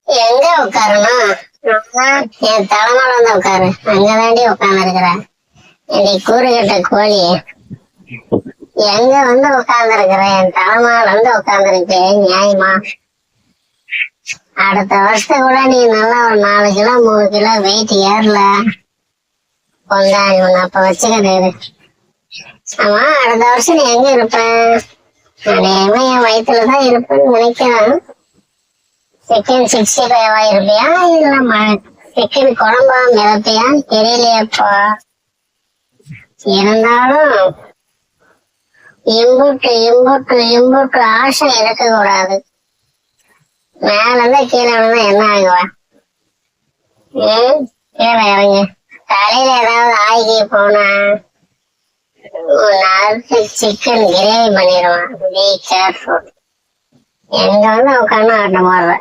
எங்க உட்காரணும்? என் தலைமையில வந்து உட்காரு. அங்கதாண்டி உட்கார்ந்து இருக்கிறேன். இன்னைக்கு கூறுகிட்ட கோழி எங்க வந்து உட்கார்ந்து இருக்கிறேன்? என் தலைமையில வந்து உட்கார்ந்து இருக்கேன். நியாயமா? அடுத்த வருஷத்துக்கு கூட நீ நல்லா ஒரு 4 கிலோ 3 கிலோ வெயிட் ஏறல பொங்காணி ஒண்ணு அப்ப வச்சுக்கிறது. ஆமா, அடுத்த வருஷம் நீ எங்க இருப்ப? அநேகமா என் வயிற்றுலதான் இருப்பேன்னு நினைக்கிறேன். சிக்கன் 65 இருப்பியா இல்ல சிக்கன் குழம்பா மிதப்பியான்னு தெரியலையப்பா. இருந்தாலும் இம்புட்டு இம்புட்டு இம்புட்டு ஆசை இருக்க கூடாது. மேல இருந்து கீழே விழுந்தா என்ன ஆகுவா? கீழே இறங்க. தலையில ஏதாவது ஆகி போனா சிக்கன் கிரேவி பண்ணிடுவான். Be careful. எங்க வந்து உட்காந்து ஆட்டம் போடுற